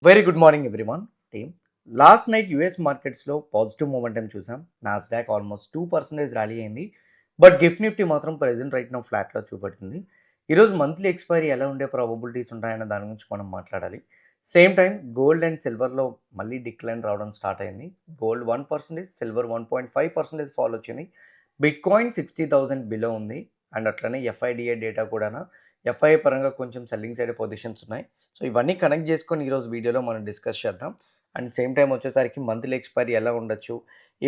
Very good morning everyone team. Last night US మార్కెట్స్లో positive momentum చూసాం. Nasdaq almost 2% rally అయింది. But gift Nifty మాత్రం present right no ఫ్లాట్లో చూపెడుతుంది. ఈరోజు మంత్లీ ఎక్స్పైరీ ఎలా ఉండే ప్రాబబిలిటీస్ ఉంటాయన్న దాని గురించి మనం మాట్లాడాలి. సేమ్ టైం గోల్డ్ అండ్ సిల్వర్లో మళ్ళీ డిక్లైన్ రావడం స్టార్ట్ అయింది. గోల్డ్ 1%, సిల్వర్ 1.5% ఫాల్ వచ్చింది. బిట్ కాయిన్ 60,000 బిలో ఉంది. అండ్ అట్లనే ఎఫ్ఐడిఏ డేటా కూడా ఎఫ్ఐఐ పరంగా కొంచెం సెల్లింగ్ సైడ్ పొజిషన్స్ ఉన్నాయి. సో ఇవన్నీ కనెక్ట్ చేసుకొని ఈరోజు వీడియోలో మనం డిస్కస్ చేద్దాం. అండ్ సేమ్ టైం వచ్చేసరికి మంత్లీ ఎక్స్పైరీ ఎలా ఉండొచ్చు,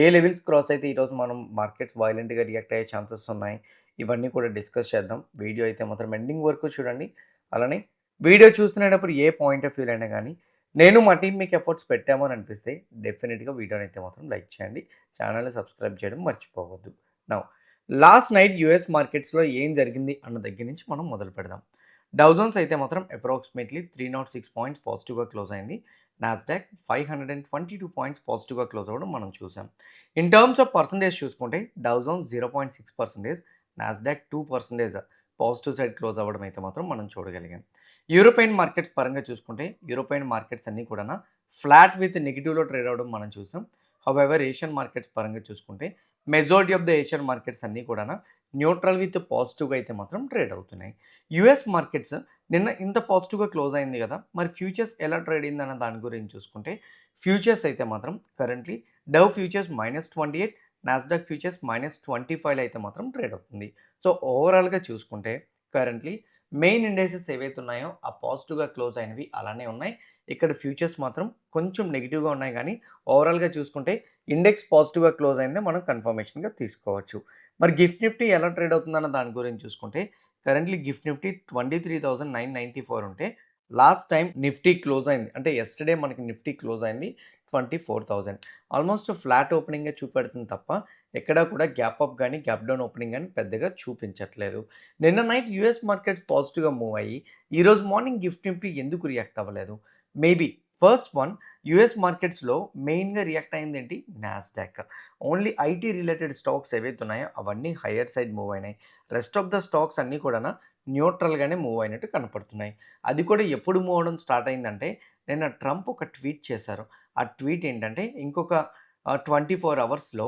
ఏ లెవెల్స్ క్రాస్ అయితే ఈరోజు మనం మార్కెట్స్ వైలెంట్గా రియాక్ట్ అయ్యే ఛాన్సెస్ ఉన్నాయి, ఇవన్నీ కూడా డిస్కస్ చేద్దాం. వీడియో అయితే మాత్రం ఎండింగ్ వరకు చూడండి. అలానే వీడియో చూస్తున్నప్పుడు ఏ పాయింట్ ఆఫ్ వ్యూ అయినా కానీ నేను మా టీం మీకు ఎఫర్ట్స్ పెట్టామో అని అనిపిస్తే డెఫినెట్గా వీడియోని అయితే మాత్రం లైక్ చేయండి. ఛానల్ని సబ్స్క్రైబ్ చేయడం మర్చిపోవద్దు. నౌ లాస్ట్ నైట్ యూఎస్ మార్కెట్స్లో ఏం జరిగింది అన్న దగ్గర నుంచి మనం మొదలు పెడదాం. డౌజోన్స్ అయితే మాత్రం అప్రాక్సిమేట్లీ 306 పాయింట్స్ పాజిటివ్గా క్లోజ్ అయింది. నాస్డాక్ 522 పాయింట్స్ పాజిటివ్గా క్లోజ్ అవ్వడం మనం చూసాం. ఇన్ టర్మ్స్ ఆఫ్ పర్సంటేజ్ చూసుకుంటే Dow Jones 0.6%, Nasdaq 2% positive side close అవ్వడం అయితే మాత్రం మనం చూడగలిగాం. యూరోపియన్ మార్కెట్స్ పరంగా చూసుకుంటే యూరోపియన్ మార్కెట్స్ అన్నీ కూడా ఫ్లాట్ విత్ నెగిటివ్లో ట్రేడ్ అవ్వడం మనం చూసాం. హౌవెవర్ ఏషియన్ మార్కెట్స్ పరంగా చూసుకుంటే majority of the Asian markets అన్నీ కూడా న్యూట్రల్ విత్ పాజిటివ్గా అయితే మాత్రం ట్రేడ్ అవుతున్నాయి. యుఎస్ మార్కెట్స్ నిన్న ఇంత పాజిటివ్గా క్లోజ్ అయింది కదా, మరి ఫ్యూచర్స్ ఎలా ట్రేడ్ అయింది అన్న దాని గురించి చూసుకుంటే ఫ్యూచర్స్ అయితే మాత్రం currently Dove futures -28, Nasdaq futures -25 అయితే మాత్రం ట్రేడ్ అవుతుంది. సో ఓవరాల్గా చూసుకుంటే కరెంట్లీ మెయిన్ ఇండైసెస్ ఏవైతే ఉన్నాయో ఆ పాజిటివ్గా క్లోజ్ అయినవి అలానే ఉన్నాయి. ఇక్కడ ఫ్యూచర్స్ మాత్రం కొంచెం నెగిటివ్గా ఉన్నాయి, కానీ ఓవరాల్గా చూసుకుంటే ఇండెక్స్ పాజిటివ్గా క్లోజ్ అయిందే మనం కన్ఫర్మేషన్గా తీసుకోవచ్చు. మరి గిఫ్ట్ నిఫ్టీ ఎలా ట్రేడ్ అవుతుందన్న దాని గురించి చూసుకుంటే కరెంట్లీ గిఫ్ట్ నిఫ్టీ 23,994 ఉంటే లాస్ట్ టైం నిఫ్టీ క్లోజ్ అయింది, అంటే ఎస్టర్డే మనకి నిఫ్టీ క్లోజ్ అయింది 24,000. ఆల్మోస్ట్ ఫ్లాట్ ఓపెనింగ్గా చూపెడుతుంది తప్ప ఎక్కడా కూడా గ్యాప్ అప్ కానీ గ్యాప్ డౌన్ ఓపెనింగ్ కానీ పెద్దగా చూపించట్లేదు. నిన్న నైట్ యూఎస్ మార్కెట్స్ పాజిటివ్గా మూవ్ అయ్యి ఈరోజు మార్నింగ్ గిఫ్ట్ నిఫ్టీ ఎందుకు రియాక్ట్ అవ్వలేదు? మేబీ ఫస్ట్ వన్, యూఎస్ మార్కెట్స్లో మెయిన్గా రియాక్ట్ అయింది ఏంటి? Nasdaq. Only IT related stocks ఏవైతే ఉన్నాయో అవన్నీ హయ్యర్ సైడ్ మూవ్ అయినాయి. రెస్ట్ ఆఫ్ ద స్టాక్స్ అన్నీ కూడా న్యూట్రల్గానే మూవ్ అయినట్టు కనపడుతున్నాయి. అది కూడా ఎప్పుడు మూవ్ అవడం స్టార్ట్ అయిందంటే నిన్న ట్రంప్ ఒక ట్వీట్ చేశారు. ఆ ట్వీట్ ఏంటంటే ఇంకొక 24 అవర్స్లో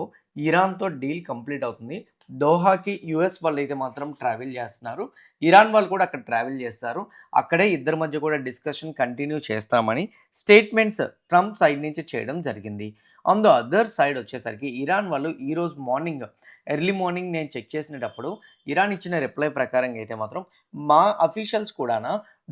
ఇరాన్తో డీల్ కంప్లీట్ అవుతుంది. దోహాకి యూఎస్ వాళ్ళు అయితే మాత్రం ట్రావెల్ చేస్తున్నారు, ఇరాన్ వాళ్ళు కూడా అక్కడ ట్రావెల్ చేస్తారు. అక్కడే ఇద్దరి మధ్య కూడా డిస్కషన్ కంటిన్యూ చేస్తామని స్టేట్మెంట్స్ ట్రంప్ సైడ్ నుంచి చేయడం జరిగింది. ఆన్ ద అదర్ సైడ్ వచ్చేసరికి ఇరాన్ వాళ్ళు ఈరోజు మార్నింగ్ ఎర్లీ మార్నింగ్ నేను చెక్ చేసినప్పుడు ఇరాన్ ఇచ్చిన రిప్లై ప్రకారంగా అయితే మాత్రం మా అఫీషియల్స్ కూడా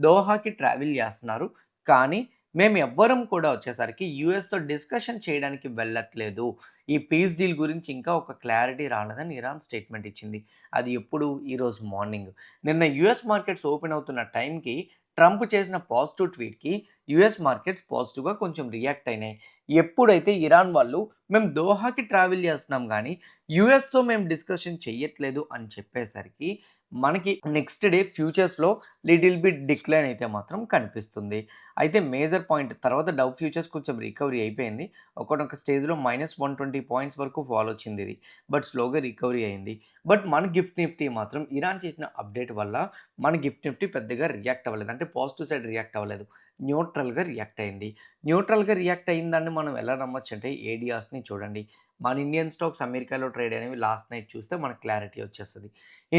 దోహాకి ట్రావెల్ చేస్తున్నారు, కానీ మేము ఎవ్వరం కూడా వచ్చేసరికి యూఎస్తో డిస్కషన్ చేయడానికి వెళ్ళట్లేదు. ఈ పీస్ డీల్ గురించి ఇంకా ఒక క్లారిటీ రాలేదని ఇరాన్ స్టేట్మెంట్ ఇచ్చింది. అది ఎప్పుడు? ఈరోజు మార్నింగ్. నిన్న యూఎస్ మార్కెట్స్ ఓపెన్ అవుతున్న టైంకి ట్రంప్ చేసిన పాజిటివ్ ట్వీట్కి యూఎస్ మార్కెట్స్ పాజిటివ్గా కొంచెం రియాక్ట్ అయినాయి. ఎప్పుడైతే ఇరాన్ వాళ్ళు మేము దోహాకి ట్రావెల్ చేస్తున్నాం కానీ యూఎస్తో మేము డిస్కషన్ చెయ్యట్లేదు అని చెప్పేసరికి మనకి నెక్స్ట్ డే ఫ్యూచర్స్లో లిటిల్ బిట్ డిక్లైన్ అయితే మాత్రం కనిపిస్తుంది. అయితే మేజర్ పాయింట్ తర్వాత డవ్ ఫ్యూచర్స్ కొంచెం రికవరీ అయిపోయింది. ఒకనొక స్టేజ్లో -120 పాయింట్స్ వరకు ఫాల్ వచ్చింది ఇది, బట్ స్లోగా రికవరీ అయింది. బట్ మన గిఫ్ట్ నిఫ్టీ మాత్రం ఇరాన్ చేసిన అప్డేట్ వల్ల మన గిఫ్ట్ నిఫ్టీ పెద్దగా రియాక్ట్ అవ్వలేదు, అంటే పాజిటివ్ సైడ్ రియాక్ట్ అవ్వలేదు, న్యూట్రల్గా రియాక్ట్ అయింది. న్యూట్రల్గా రియాక్ట్ అయిందాన్ని మనం ఎలా నమ్మొచ్చు అంటే ఏడియాస్ని చూడండి. మన ఇండియన్ స్టాక్స్ అమెరికాలో ట్రేడ్ అనేవి లాస్ట్ నైట్ చూస్తే మనకు క్లారిటీ వచ్చేస్తుంది.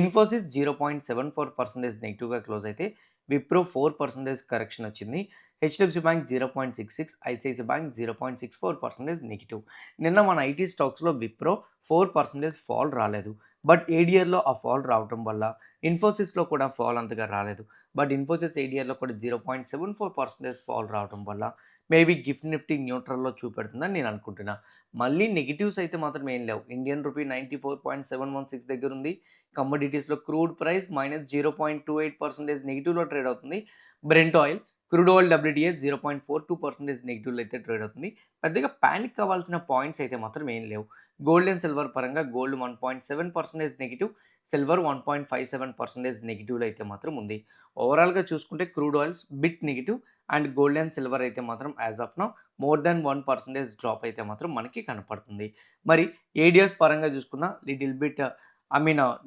ఇన్ఫోసిస్ 0.74% నెగిటివ్గా క్లోజ్ అయితే విప్రో 4% కరెక్షన్ వచ్చింది. HDFC bank 0.66, ICICI bank 0.64% negative. నిన్న మన ఐటీ స్టాక్స్లో విప్రో 4% ఫాల్ రాలేదు, బట్ ఏడిఆర్లో ఆ ఫాల్ రావడం వల్ల ఇన్ఫోసిస్లో కూడా ఫాల్ అంతగా రాలేదు, బట్ ఇన్ఫోసిస్ ఏడిఆర్లో కూడా 0.74% ఫాల్ రావడం వల్ల మేబీ గిఫ్ట్ నిఫ్టీ న్యూట్రల్లో చూపెడుతుందని నేను అనుకుంటున్నా. మళ్ళీ నెగిటివ్స్ అయితే మాత్రం ఏం లేవు. ఇండియన్ రూపీ 94.716 దగ్గర ఉంది. కమోడిటీస్లో క్రూడ్ ప్రైస్ -0.28% నెగిటివ్లో ట్రేడ్ అవుతుంది. Brent oil, crude oil WTI 0.42% నెగిటివ్లో అయితే ట్రేడ్ అవుతుంది. పెద్దగా ప్యానిక్ కావాల్సిన పాయింట్స్ అయితే మాత్రం ఏం లేవు. గోల్డ్ అండ్ సిల్వర్ పరంగా గోల్డ్ 1.7% నెగిటివ్, సిల్వర్ 1.57% నెగిటివ్లో అయితే మాత్రం ఉంది. ఓవరాల్గా చూసుకుంటే crude oils bit negative and gold and silver అయితే మాత్రం as of now more than 1% drop అయితే మాత్రం మనకి కనపడుతుంది. మరి ఏడిఎస్ పరంగా చూసుకున్న లిటిల్ బిట్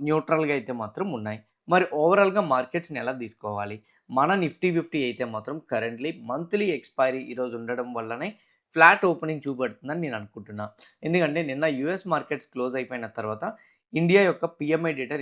న్యూట్రల్గా అయితే మాత్రం ఉన్నాయి. మరి ఓవరాల్గా మార్కెట్స్ని ఎలా తీసుకోవాలి? మన నిఫ్టీ 50 అయితే మాత్రం కరెంట్‌లీ మంత్లీ ఎక్స్‌పైరీ ఈరోజు ఉండడం వల్లనే ఫ్లాట్ ఓపెనింగ్ చూపెడుతుందని నేను అనుకుంటున్నా. ఎందుకంటే నిన్న యూఎస్ మార్కెట్స్ క్లోజ్ అయిపోయిన తర్వాత ఇండియా యొక్క PMI data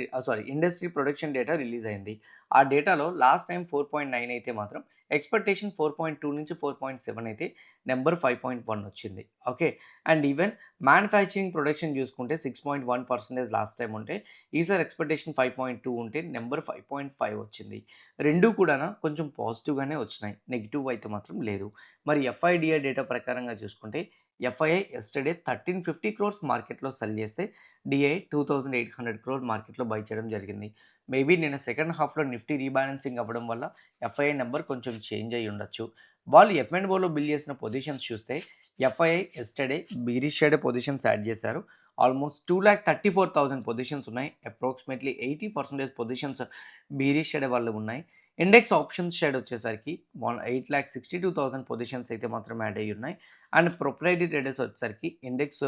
industry production data release అయింది. ఆ డేటాలో లాస్ట్ టైమ్ 4.9 అయితే మాత్రం ఎక్స్‌పెక్టేషన్ 4.2 నుంచి 4.7 అయితే నంబర్ 5.1 వచ్చింది. Okay. And even manufacturing production చూసుకుంటే 6.1% లాస్ట్ టైమ్ ఉంటే ఈసారి ఎక్స్‌పెక్టేషన్ 5.2 ఉంటే నంబర్ 5.5 వచ్చింది. 2 కూడాను కొంచెం పాజిటివ్‌గానే వచ్చినాయి. నెగెటివ్ అయితే మాత్రం లేదు. మరి ఎఫ్ఐడిఐ డేటా ప్రకారంగా చూసుకుంటే ఎఫ్ఐఐ యెస్టర్‌డే 1350 క్రోర్స్ మార్కెట్‌లో సెల్ చేస్తే డిఐ 2800 క్రోర్ మార్కెట్‌లో బై చేయడం జరిగింది. మేబీ నిన్న సెకండ్ హాఫ్‌లో నిఫ్టీ రీబాలెన్సింగ్ అవ్వడం వల్ల ఎఫ్ఐఐ నంబర్ కొంచెం చేంజ్ అయ్యి ఉండొచ్చు. వాళ్ళు ఎఫ్ అండ్ ఓలో బిల్ చేసిన పొజిషన్స్ చూస్తే FII yesterday బీరిష్ shade positions add చేశారు. ఆల్మోస్ట్ 2,34,000 పొజిషన్స్ ఉన్నాయి. అప్రాక్సిమేట్‌లీ 80% పొజిషన్స్ బీరిష్ షేడ్ వాళ్ళు ఉన్నాయి. ఇండెక్స్ ఆప్షన్స్ షేడ్ వచ్చేసరికి 8,62,000 పొజిషన్స్ అయితే మాత్రం యాడ్ అయ్యి ఉన్నాయి. అండ్ ప్రొప్రైటరీ ట్రేడర్స్ వచ్చేసరికి ఇండెక్స్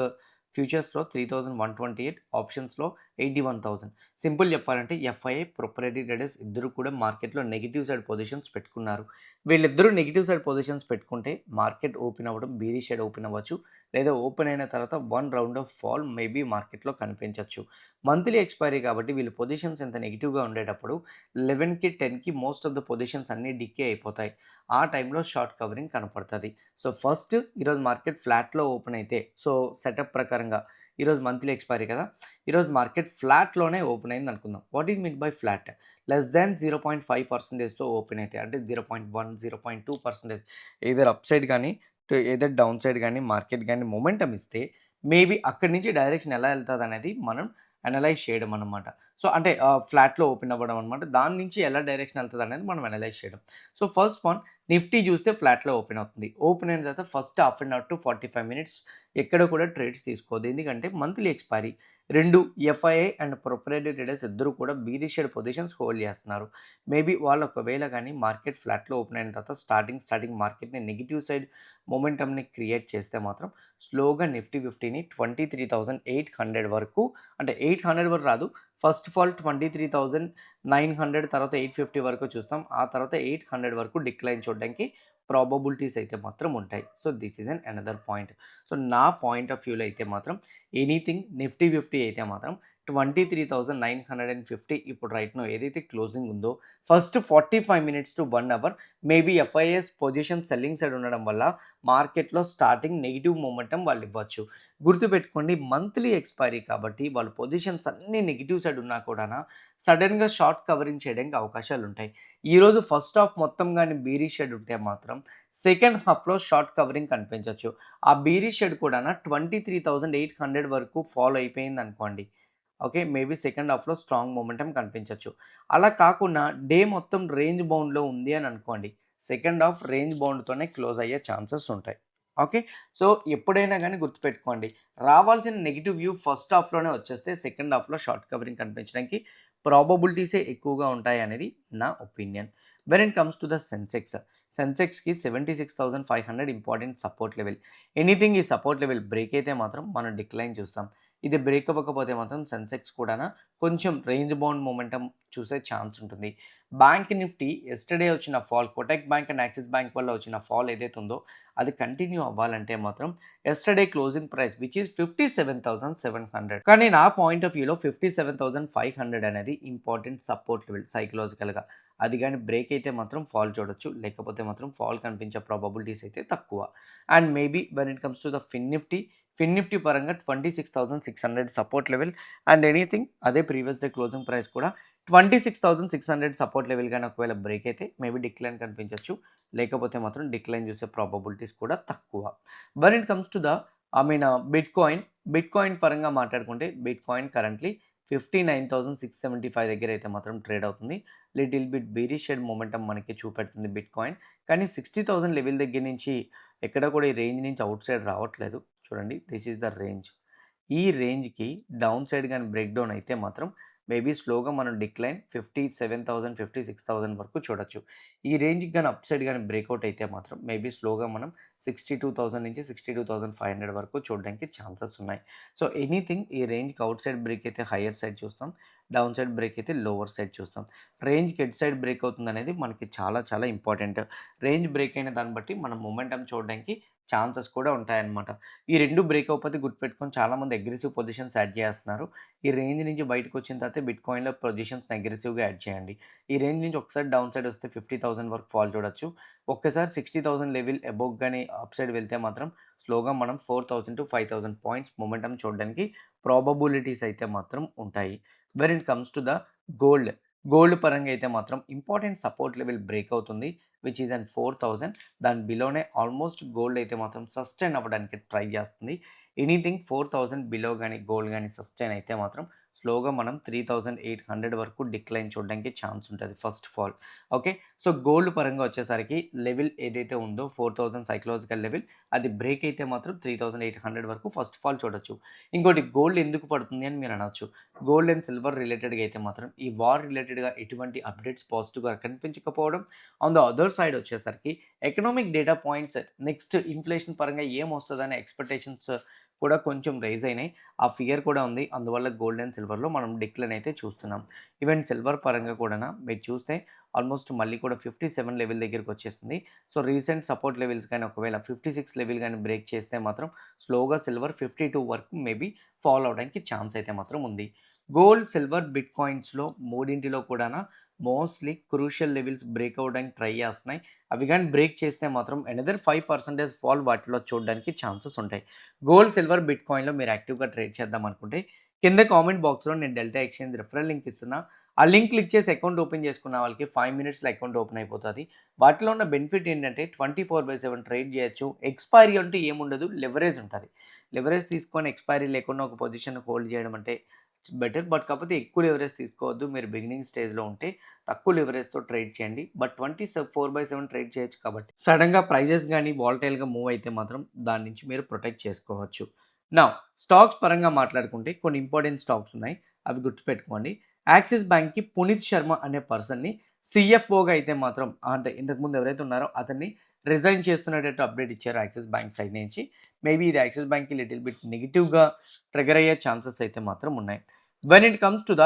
ఫ్యూచర్స్‌లో 3,128 ఆప్షన్స్‌లో 81,000. సింపుల్ చెప్పాలంటే ఎఫ్ఐఐ, ప్రొప్రైటరీ ట్రేడర్స్ ఇద్దరు కూడా మార్కెట్‌లో నెగెటివ్ సైడ్ పొజిషన్స్ పెట్టుకున్నారు. వీళ్ళిద్దరూ నెగెటివ్ సైడ్ పొజిషన్స్ పెట్టుకుంటే మార్కెట్ ఓపెన్ అవ్వడం బీరిష్ సైడ్ ఓపెన్ అవ్వచ్చు. లేదా ఓపెన్ అయిన తర్వాత one round of fall maybe మార్కెట్‌లో కనిపించొచ్చు. మంత్లీ ఎక్స్‌పైరీ కాబట్టి వీళ్ళ పొజిషన్స్ ఎంత నెగెటివ్‌గా ఉండేటప్పుడు 11కి, 10కి మోస్ట్ ఆఫ్ ద పొజిషన్స్ అన్నీ డికే అయిపోతాయి. ఆ టైంలో షార్ట్ కవరింగ్ కనపడతది. సో ఫస్ట్ ఈరోజు మార్కెట్ ఫ్లాట్‌లో ఓపెన్ అయితే సో సెటప్ ప్రకారంగా ఈరోజు మంత్లీ ఎక్స్‌పైరీ కదా! ఈరోజు మార్కెట్ ఫ్లాట్‌లోనే ఓపెన్ అయింది అనుకుందాం. What is mean by flat? Less than 0.5%తో ఓపెన్ అయితే అంటే 0.1, 0.2% ఎయిదర్ అప్ సైడ్ గానీ, ఎయిదర్ డౌన్ సైడ్ గానీ, మార్కెట్ గానీ మొమెంటమ్ ఇస్తే మేబీ అక్కడి నుంచి డైరెక్షన్ ఎలా ఎళ్తదనేది మనం అనలైజ్ చేయడం అన్నమాట. సో అంటే ఫ్లాట్‌లో ఓపెన్ అవ్వడం అన్నమాట. దాని నుంచి ఎలా డైరెక్షన్ ఎళ్తదనేది మనం అనలైజ్ చేయడం. సో ఫస్ట్ వన్ నిఫ్టీ చూస్తే ఫ్లాట్‌లో ఓపెన్ అవుతుంది. ఓపెన్ అయిన తర్వాత first half an hour to 45 minutes ఎక్కడ కూడా ట్రేడ్స్ తీసుకోవద్దు. ఎందుకంటే monthly expiry 2 FII and proprietary traders ఇద్దరు కూడా బీరిష్ షేడ్ పొజిషన్స్ హోల్డ్ చేస్తున్నారు. మేబీ వాళ్ళు ఒకవేళ గానీ మార్కెట్ ఫ్లాట్‌లో ఓపెన్ అయిన తర్వాత స్టార్టింగ్ మార్కెట్‌ని నెగెటివ్ సైడ్ మొమెంటమ్‌ని క్రియేట్ చేస్తే మాత్రం స్లోగా నిఫ్టీ 50ని 23,800 వరకు అంటే 800 వరకు రాదు. ఫస్ట్ ఆఫ్ ఆల్ 23,900 తర్వాత 850 వరకు చూస్తాం. ఆ తర్వాత 800 వరకు డిక్లైన్ చూడడానికి ప్రాబబిలిటీస్ అయితే మాత్రం ఉంటాయి. So this is another point. So నా పాయింట్ ఆఫ్ వ్యూలో అయితే మాత్రం ఎనీథింగ్ నిఫ్టీ 50 అయితే మాత్రం 23,950 ఇప్పుడు రైట్ నౌ ఏదైతే క్లోజింగ్ ఉందో first 45 minutes to 1 hour maybe FIs position selling side ఉండడం వల్ల మార్కెట్‌లో స్టార్టింగ్ నెగెటివ్ మొమెంటమ్ వాళ్ళు ఇవ్వచ్చు. గుర్తుపెట్టుకోండి మంత్లీ ఎక్స్‌పైరీ కాబట్టి వాళ్ళ పొజిషన్స్ అన్నీ నెగెటివ్ సైడ్ ఉన్నా కూడానా సడెన్‌గా షార్ట్ కవరింగ్ చేయడానికి అవకాశాలుంటాయి. ఈరోజు ఫస్ట్ హాఫ్ మొత్తం గానీ బీరిష్ షేడ్ ఉంటే మాత్రం సెకండ్ హాఫ్‌లో షార్ట్ కవరింగ్ కనిపించొచ్చు. ఆ బీరిష్ షేడ్ కూడానా 23,800 వరకు ఫాలో అయిపోయిందనుకోండి. ఓకే. మేబీ సెకండ్ హాఫ్‌లో స్ట్రాంగ్ మొమెంటమ్ కనిపించొచ్చు. అలా కాకుండా డే మొత్తం రేంజ్ బౌండ్‌లో ఉంది అని అనుకోండి. సెకండ్ హాఫ్ రేంజ్ బౌండ్‌తోనే క్లోజ్ అయ్యే ఛాన్సెస్ ఉంటాయి. ఓకే. సో ఎప్పుడైనా గానీ గుర్తుపెట్టుకోండి. రావాల్సిన నెగెటివ్ వ్యూ ఫస్ట్ హాఫ్‌లోనే వచ్చేస్తే సెకండ్ హాఫ్‌లో షార్ట్ కవరింగ్ కనిపించడానికి ప్రాబబిలిటీసే ఎక్కువగా ఉంటాయనేది నా opinion. When it comes to the సెన్సెక్స్‌కి 76,500 ఇంపార్టెంట్ సపోర్ట్ లెవెల్. ఎనీథింగ్ ఈ సపోర్ట్ లెవెల్ బ్రేక్ అయితే మాత్రం మనం డిక్లైన్ చూస్తాం. ఇది బ్రేక్ అవ్వకపోతే మాత్రం సెన్సెక్స్ కూడానా కొంచెం రేంజ్ బౌండ్ మొమెంటమ్ చూసే ఛాన్స్ ఉంటుంది. బ్యాంక్ నిఫ్టీ యెస్టర్‌డే వచ్చిన fall Kotak bank and axis bank వల్ల వచ్చిన ఫాల్ ఏదైతే ఉందో అది కంటిన్యూ అవ్వాలంటే మాత్రం yesterday closing price which is 57,700 కానీ నా పాయింట్ ఆఫ్ వ్యూలో 57,500 అనేది ఇంపార్టెంట్ సపోర్ట్ లెవెల్ సైకలాజికల్‌గా. అది గాని బ్రేక్ అయితే మాత్రం ఫాల్ చూడొచ్చు. లేకపోతే మాత్రం ఫాల్ కనిపించే ప్రాబబిలిటీస్ అయితే తక్కువ. And maybe when it comes to the fin Nifty పరంగా 26,600 సపోర్ట్ లెవెల్ అండ్ ఎనీథింగ్ అదే ప్రీవియస్ డే క్లోజింగ్ ప్రైస్ కూడా 26,600 సపోర్ట్ లెవెల్ గాని ఒకవేళ బ్రేక్ అయితే మేబీ డిక్లైన్ కనిపించొచ్చు. లేకపోతే మాత్రం డిక్లైన్ చూసే ప్రాబబిలిటీస్ కూడా తక్కువ. When it comes to the bitcoin పరంగా మాట్లాడుకుంటే బిట్‌కాయిన్ కరెంట్‌లీ 59,675 దగ్గర అయితే మాత్రం ట్రేడ్ అవుతుంది. Little bit bearish shade momentum మనకి చూపెడుతుంది బిట్‌కాయిన్. కానీ 60,000 లెవెల్ దగ్గర నుంచి ఎక్కడ కూడా ఈ రేంజ్ నుంచి ఔట్ సైడ్ రావట్లేదు. చూడండి దిస్ ఈస్ ద రేంజ్. ఈ రేంజ్‌కి డౌన్ సైడ్ గాని బ్రేక్ డౌన్ అయితే మాత్రం మేబీ స్లోగా మనం డిక్లైన్ 57,000, 56,000 వరకు చూడొచ్చు. ఈ రేంజ్‌కి గాని అప్ సైడ్ గాని బ్రేకౌట్ అయితే మాత్రం మేబీ స్లోగా మనం 62,000 నుంచి 62,500 వరకు చూడడానికి ఛాన్సెస్ ఉన్నాయి. సో ఎనీథింగ్ ఈ రేంజ్‌కి ఔట్ సైడ్ బ్రేక్ అయితే హైయర్ సైడ్ చూస్తాం. డౌన్ సైడ్ బ్రేక్ అయితే లోవర్ సైడ్ చూస్తాం. రేంజ్‌కి ఎటు సైడ్ బ్రేక్ అవుతుందనేది మనకి చాలా చాలా ఇంపార్టెంట్. రేంజ్ బ్రేక్ అయిన దాన్ని బట్టి మనం మొమెంటమ్ చూడడానికి ఛాన్సెస్ కూడా ఉంటాయన్నమాట. ఈ 2 బ్రేక్ అవ్వకపోతే గుర్తుపెట్టుకొని చాలామంది అగ్రెసివ్ పొజిషన్స్ యాడ్ చేస్తున్నారు. ఈ రేంజ్ నుంచి బయటకొచ్చిన తర్వాత బిట్‌కాయిన్‌లో పొజిషన్స్‌ని అగ్రెసివ్‌గా యాడ్ చేయండి. ఈ రేంజ్ నుంచి ఒకసారి డౌన్ సైడ్ వస్తే 50,000 వరకు ఫాల్ చూడొచ్చు. ఒక్కసారి 60,000 లెవెల్ అబోవ్ గాని అప్ సైడ్ వెళ్తే మాత్రం స్లోగా మనం 4,000-5,000 పాయింట్స్ మొమెంటమ్ చూడడానికి ప్రాబబిలిటీస్ అయితే మాత్రం ఉంటాయి. When it comes to the gold. Gold పరంగా అయితే మాత్రం ఇంపార్టెంట్ సపోర్ట్ లెవెల్ బ్రేక్ అవుతుంది. Which is an 4,000. దాని బిలోనే ఆల్మోస్ట్ గోల్డ్ అయితే మాత్రం సస్టైన్ అవ్వడానికి ట్రై చేస్తుంది. ఎనీథింగ్ 4,000 బిలో గాని గోల్డ్ గాని సస్టైన్ అయితే మాత్రం స్లోగా మనం 3,800 వరకు డిక్లైన్ చూడడానికి ఛాన్స్ ఉంటది first of all. Okay. So, gold పరంగా వచ్చేసరికి లెవెల్ ఏదైతే ఉందో 4,000 సైకలాజికల్ లెవెల్ అది బ్రేక్ అయితే మాత్రం 3,800 వరకు ఫస్ట్ ఆఫ్ ఆల్ చూడొచ్చు. ఇంకోటి గోల్డ్ ఎందుకు పడుతుంది అని మీరు అనొచ్చు. గోల్డ్ అండ్ సిల్వర్ రిలేటెడ్‌గా అయితే మాత్రం ఈ వార్ రిలేటెడ్‌గా ఎటువంటి అప్డేట్స్ పాజిటివ్‌గా కనిపించకపోవడం. ఆన్ ద అదర్ సైడ్ వచ్చేసరికి economic data points next inflation పరంగా ఏమొస్తదనే ఎక్స్‌పెక్టేషన్స్ కూడా కొంచెం రైజ్ అయినాయి. ఆ ఫియర్ కూడా ఉంది. అందువల్ల గోల్డ్ అండ్ సిల్వర్‌లో మనం డిక్లైన్ అయితే చూస్తున్నాం. ఈవెన్ సిల్వర్ పరంగా కూడానా మీరు చూస్తే ఆల్మోస్ట్ మళ్ళీ కూడా 57 లెవెల్ దగ్గరికొచ్చేసింది. సో, రీసెంట్ సపోర్ట్ లెవెల్స్ గాని ఒకవేళ 56 లెవెల్ గాని బ్రేక్ చేస్తే మాత్రం స్లోగా సిల్వర్ 52 వరకు మేబీ ఫాల్ అవ్వడానికి ఛాన్స్ అయితే మాత్రం ఉంది. గోల్డ్, సిల్వర్, బిట్‌కాయిన్స్‌లో మూడింటిలో కూడానా మోస్ట్‌లీ క్రూషియల్ లెవెల్స్ బ్రేక్ అవ్వడానికి ట్రై చేస్తున్నాయి. అవి గాని బ్రేక్ చేస్తే మాత్రం అనదర్ 5% ఫాల్ వాటిలో చూడడానికి ఛాన్సెస్ ఉంటాయి. గోల్డ్, సిల్వర్, బిట్‌కాయిన్‌లో మీరు యాక్టివ్‌గా ట్రేడ్ చేద్దాం అనుకుంటే కింద కామెంట్ బాక్స్‌లో నేను డెల్టా ఎక్స్‌చేంజ్ రిఫరల్ లింక్ ఇస్తున్నా. ఆ లింక్ క్లిక్ చేసి అకౌంట్ ఓపెన్ చేసుకున్న వాళ్ళకి 5 మినిట్స్‌లో అకౌంట్ ఓపెన్ అయిపోతది. వాటిలో ఉన్న బెనిఫిట్ ఏంటంటే 24/7 ట్రేడ్ చేయొచ్చు. ఎక్స్‌పైరీ అంటూ ఏముండదు. లెవరేజ్ ఉంటది. లెవరేజ్ తీసుకొని ఎక్స్‌పైరీ లేకుండా ఒక పొజిషన్ హోల్డ్ చేయడం అంటే ఇట్స్ బెటర్. బట్ కాకపోతే ఎక్కువ లెవరేజ్ తీసుకోవద్దు. మీరు బిగినింగ్ స్టేజ్‌లో ఉంటే తక్కువ లెవరేజ్‌తో ట్రేడ్ చేయండి. బట్ 24/7 ట్రేడ్ చేయొచ్చు కాబట్టి సడెన్‌గా ప్రైజెస్ గాని వాలటైల్‌గా మూవ్ అయితే మాత్రం దాని నుంచి మీరు ప్రొటెక్ట్ చేసుకోవచ్చు. నౌ స్టాక్స్ పరంగా మాట్లాడుకుంటే కొన్ని ఇంపార్టెంట్ స్టాక్స్ ఉన్నాయి. అవి గుర్తుపెట్టుకోండి. యాక్సిస్ బ్యాంక్‌కి పునీత్ శర్మ అనే పర్సన్‌ని సీఎఫ్ఓగా అయితే మాత్రం అంటే ఇంతకుముందు ఎవరైతే ఉన్నారో అతన్ని రిజైన్ చేస్తున్నట్టు అప్డేట్ ఇచ్చారు యాక్సిస్ బ్యాంక్ సైడ్ నుంచి. మేబీ ఇది యాక్సిస్ బ్యాంక్‌కి లిటిల్ బిట్ నెగెటివ్‌గా ట్రిగ్గర్ అయ్యే ఛాన్సెస్ అయితే మాత్రం ఉన్నాయి. When it comes to the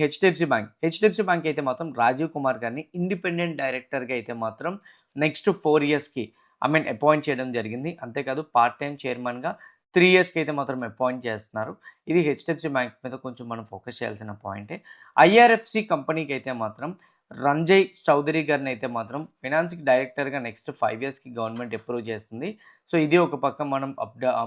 HDFC bank. HDFC bank అయితే మాత్రం రాజీవ్ కుమార్ గారిని ఇండిపెండెంట్ డైరెక్టర్‌గా అయితే మాత్రం నెక్స్ట్ 4 ఇయర్స్‌కి అపాయింట్ చేయడం జరిగింది. అంతేకాదు పార్ట్ టైమ్ చైర్మన్‌గా 3 ఇయర్స్‌కి అయితే మాత్రం అపాయింట్ చేస్తున్నారు. ఇది హెచ్‌డిఎఫ్‌సి బ్యాంక్ మీద కొంచెం మనం ఫోకస్ చేయాల్సిన పాయింటే. ఐఆర్ఎఫ్‌సి కంపెనీకి అయితే మాత్రం రంజయ్ చౌదరి గారిని అయితే మాత్రం ఫైనాన్స్‌కి డైరెక్టర్‌గా నెక్స్ట్ 5 ఇయర్స్‌కి గవర్నమెంట్ అప్రూవ్ చేస్తుంది. సో, ఇది ఒక పక్క మనం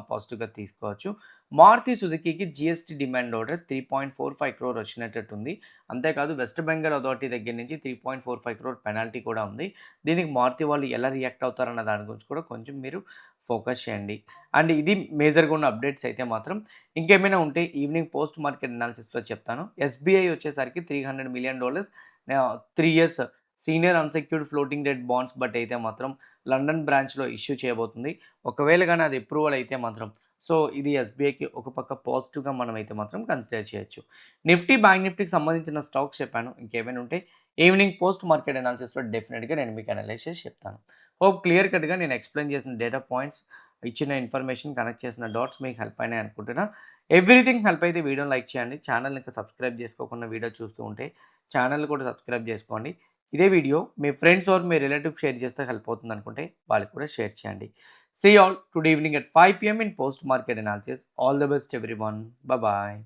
పాజిటివ్‌గా తీసుకోవచ్చు. మారుతి సుజుకీకి జీఎస్టీ డిమాండ్ ఆర్డర్ 3.45 క్రోర్ వచ్చినట్టుంది. అంతేకాదు వెస్ట్ బెంగాల్ అథారిటీ దగ్గర నుంచి 3.45 క్రోర్ పెనాల్టీ కూడా ఉంది. దీనికి మారుతి వాళ్ళు ఎలా రియాక్ట్ అవుతారన్న దాని గురించి కూడా కొంచెం మీరు ఫోకస్ చేయండి. అండ్ ఇది మేజర్‌గా ఉన్న అప్డేట్స్ అయితే మాత్రం ఇంకేమైనా ఉంటే ఈవినింగ్ పోస్ట్ మార్కెట్ అనాలిసిస్‌లో చెప్తాను. ఎస్బీఐ వచ్చేసరికి $300 million 3 years senior unsecured floating rate bonds but అయితే మాత్రం లండన్ బ్రాంచ్‌లో ఇష్యూ చేయబోతుంది. ఒకవేళ గాని అది అప్రూవల్ అయితే మాత్రం సో, ఇది ఎస్‌బీఐకి ఒక పక్క పాజిటివ్‌గా మనమైతే మాత్రం కన్సిడర్ చేయొచ్చు. నిఫ్టీ, బ్యాంక్ నిఫ్టీకి సంబంధించిన స్టాక్స్ చెప్పాను. ఇంకేమైనా ఉంటే ఈవినింగ్ పోస్ట్ మార్కెట్ అనాలిసిస్‌లో డెఫినిట్‌గా నేను మీకు అనలైజ్ చేసి చెప్తాను. హోప్ క్లియర్ కట్‌గా నేను ఎక్స్‌ప్లెయిన్ చేసిన డేటా పాయింట్స్, ఇచ్చిన ఇన్ఫర్మేషన్, కనెక్ట్ చేసిన డాట్స్ మీకు హెల్ప్ అయినాయి అనుకుంటున్నా. ఎవ్రీథింగ్ హెల్ప్ అయితే వీడియోని లైక్ చేయండి. ఛానెల్‌ని ఇంకా సబ్స్క్రైబ్ చేసుకోకుండా వీడియో చూస్తూ ఉంటే ఛానెల్‌ని కూడా సబ్స్క్రైబ్ చేసుకోండి. ఇదే వీడియో మీ ఫ్రెండ్స్ ఆర్ మీ రిలేటివ్‌కి షేర్ చేస్తే హెల్ప్ అవుతుందనుకుంటే వాళ్ళకి కూడా షేర్ చేయండి. See you all today evening at 5 p.m. in post market analysis. All the best, everyone. Bye bye.